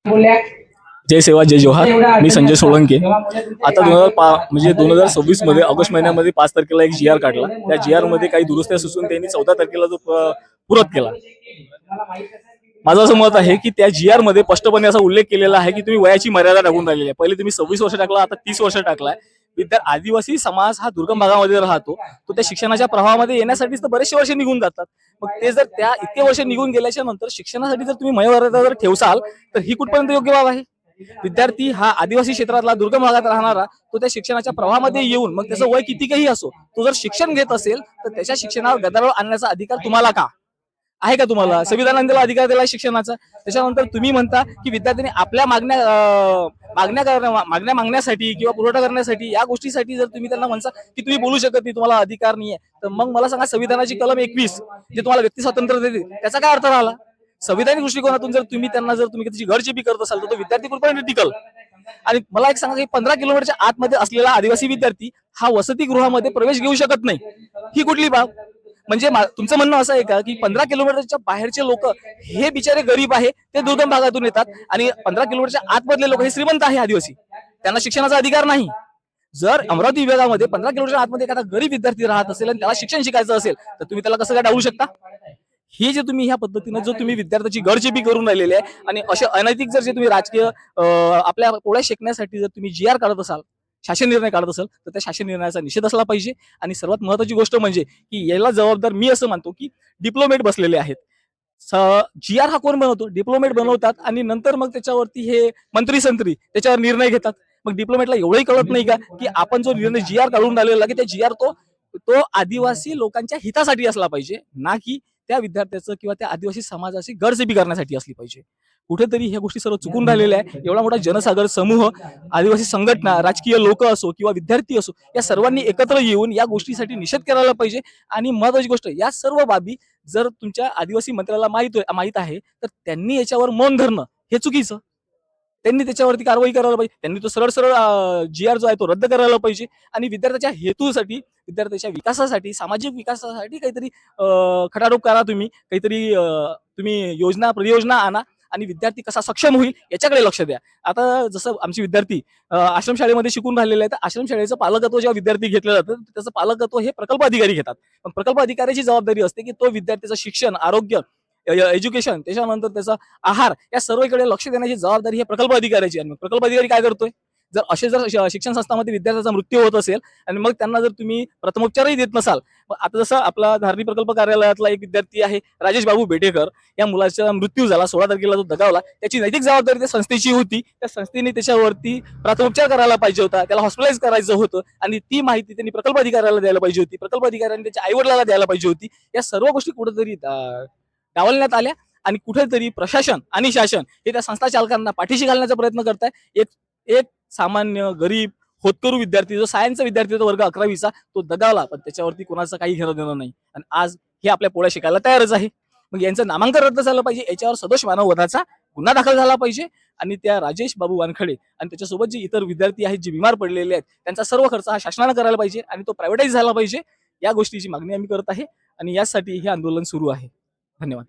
जय सेवा जय जोहार. मी संजय सोळंके. आता 2026 मध्ये ऑगस्ट महिन्यामध्ये 5 तारखेला एक GR काढला. त्या GR मध्ये काही दुरुस्त्या सुचवून त्यांनी 14 तारखेला जो पूरत केला. माझं असं मत आहे की त्या GR मध्ये स्पष्टपणे असा उल्लेख केलेला आहे की तुम्ही वयाची मर्यादा टाकून राहिलेली आहे. पहिले तुम्ही 26 वर्ष टाकला, आता 30 वर्ष टाकलाय. आदिवासी समाज हा दुर्गम भागामध्ये राहतो, तो त्या शिक्षणाच्या प्रवाहामध्ये येण्यासाठीच तर बरेचसे वर्ष निघून जातात. मग ते जर त्या इतके वर्ष निघून गेल्याच्या नंतर शिक्षणासाठी जर तुम्ही मर्यादा जर ठेवसाल तर ही कुठपर्यंत योग्य बाब आहे. विद्यार्थी हा आदिवासी क्षेत्रातला दुर्गम भागात राहणारा तो त्या शिक्षणाच्या प्रवाहामध्ये येऊन मग त्याचं वय कितीही असो, तो जर शिक्षण घेत असेल तर त्याच्या शिक्षणावर गदारोळ आणण्याचा अधिकार तुम्हाला का आहे का? तुम्हाला संविधानाने दिला अधिकार दिला शिक्षणाचा. त्याच्यानंतर तुम्ही म्हणता की विद्यार्थ्यांनी आपल्या मागण्या मागण्यासाठी किंवा पुरवठा करण्यासाठी या गोष्टीसाठी जर तुम्ही त्यांना म्हणता की तुम्ही बोलू शकत नाही, तुम्हाला अधिकार नाहीये, तर मग मला सांगा संविधानाची कलम 21 जे तुम्हाला व्यक्ती स्वातंत्र्य देते त्याचा काय अर्थ राहिला? संविधानिक दृष्टिकोनातून जर तुम्ही त्यांना जर तुम्ही त्याची घरचेपी करत असाल तर तो विद्यार्थी कुठपर्यंत टिकल? आणि मला एक सांगा की 15 किलोमीटरच्या आतमध्ये असलेला आदिवासी विद्यार्थी हा वसतिगृहामध्ये प्रवेश घेऊ शकत नाही, ही कुठली बाब? म्हणजे तुमचं म्हणणं असं आहे का की 15 किलोमीटरच्या बाहेरचे लोक हे बिचारे गरीब आहे, ते दुर्गम भागातून येतात, आणि 15 किलोमीटरच्या आतमधले लोक हे श्रीमंत आहे आदिवासी, त्यांना शिक्षणाचा अधिकार नाही? जर अमरावती विभागामध्ये 15 किलोमीटरच्या आतमध्ये एखादा गरीब विद्यार्थी राहत असेल आणि त्याला शिक्षण शिकायचं असेल तर तुम्ही त्याला कसं काय डावलू शकता? ही जे तुम्ही ह्या पद्धतीने जो तुम्ही विद्यार्थ्याची गळचेपी करून राहिलेली आहे आणि असे अनैतिक जर जे तुम्ही राजकीय आपल्या पोळ्या शेकण्यासाठी जर तुम्ही GR काढत असाल, शासन निर्णय काढत असाल, तर त्या शासन निर्णयाचा निषेध असला पाहिजे. आणि सर्वात महत्वाची गोष्ट म्हणजे की याला जबाबदार मी असं मानतो की डिप्लोमेट बसलेले आहेत. GR हा कोण बनवतो? डिप्लोमेट बनवतात आणि नंतर मग त्याच्यावरती हे मंत्री संत्री त्याच्यावर निर्णय घेतात. मग डिप्लोमेटला एवढंही कळत नाही का की आपण जो निर्णय GR काढून राहिलेला की त्या GR तो आदिवासी लोकांच्या हितासाठी असला पाहिजे, ना की त्या विद्यार्थ्याचं किंवा त्या आदिवासी समाजाची गरजेबी करण्यासाठी असली पाहिजे. कुठेतरी ह्या गोष्टी सर्व चुकून राहिलेल्या आहे. एवढा मोठा जनसागर समूह, आदिवासी संघटना, राजकीय लोक असो किंवा विद्यार्थी असो, या सर्वांनी एकत्र येऊन या गोष्टीसाठी निषेध करायला पाहिजे. आणि महत्वाची गोष्ट, या सर्व बाबी जर तुमच्या आदिवासी मंत्र्याला माहित आहे तर त्यांनी याच्यावर मौन धरणं हे चुकीचं. त्यांनी त्याच्यावरती कारवाई करायला पाहिजे. त्यांनी तो सरळ सरळ GR जो आहे तो रद्द करायला पाहिजे. आणि विद्यार्थ्याच्या हेतूसाठी, विद्यार्थ्याच्या विकासासाठी, सामाजिक विकासासाठी काहीतरी खटाटोप करा. काहीतरी तुम्ही परियोजना आणा आणि विद्यार्थी कसा सक्षम होईल याच्याकडे लक्ष द्या. आता जसं आमचे विद्यार्थी आश्रमशाळेमध्ये शिकून राहिलेले आहेत, आश्रमशाळेचं पालकत्व जेव्हा विद्यार्थी घेतलं जातं त्याचं पालकत्व हे प्रकल्प अधिकारी घेतात. पण प्रकल्प अधिकाऱ्याची जबाबदारी असते की तो विद्यार्थ्याचं शिक्षण, आरोग्य, एज्युकेशन, त्याच्यानंतर त्याचा आहार, या सर्वकडे लक्ष देण्याची जबाबदारी हे प्रकल्प अधिकाऱ्याची आहे. प्रकल्प अधिकारी काय करतोय? जर शिक्षण संस्थांमध्ये विद्यार्थ्याचा मृत्यू होत असेल आणि मग त्यांना जर तुम्ही प्रथमोपचारही देत नसाल, आता जसं आपला धारणी प्रकल्प कार्यालयातला एक विद्यार्थी आहे राजेश बाबू बेटेकर, या मुलाचा मृत्यू झाला 16 तारखेला, जो दगावला, त्याची नैतिक जबाबदारी त्या संस्थेची होती. त्या संस्थेने त्याच्यावरती प्रथमोपचार करायला पाहिजे होता, त्याला हॉस्पिटलाइज करायचं होतं, आणि ती माहिती त्यांनी प्रकल्प अधिकाऱ्याला द्यायला पाहिजे होती, प्रकल्प अधिकाऱ्यांनी त्याच्या आईवडिलाला द्यायला पाहिजे होती. या सर्व गोष्टी कुठेतरी डावलण्यात आल्या आणि कुठेतरी प्रशासन आणि शासन हे त्या संस्था चालकांना पाठीशी घालण्याचा प्रयत्न करताय. एक सामान्य गरीब होतकरू विद्यार्थी, जो सायन्सचा विद्यार्थी होता वर्ग 11वीचा, तो दगावला, पण त्याच्यावरती कोणाचं काही घेणं देणं नाही, आणि आज हे आपल्या पोळ्या शिकायला तयारच आहे. मग यांचं नामांकन रद्द झालं पाहिजे, याच्यावर सदोष मानववधाचा गुन्हा दाखल झाला पाहिजे, आणि त्या राजेश बाबू वानखडे आणि त्याच्यासोबत जे इतर विद्यार्थी आहेत जे बिमार पडलेले आहेत त्यांचा सर्व खर्च हा शासनानं करायला पाहिजे आणि तो प्रायव्हेटाईज झाला पाहिजे. या गोष्टीची मागणी आम्ही करत आहे आणि यासाठी हे आंदोलन सुरू आहे. धन्यवाद.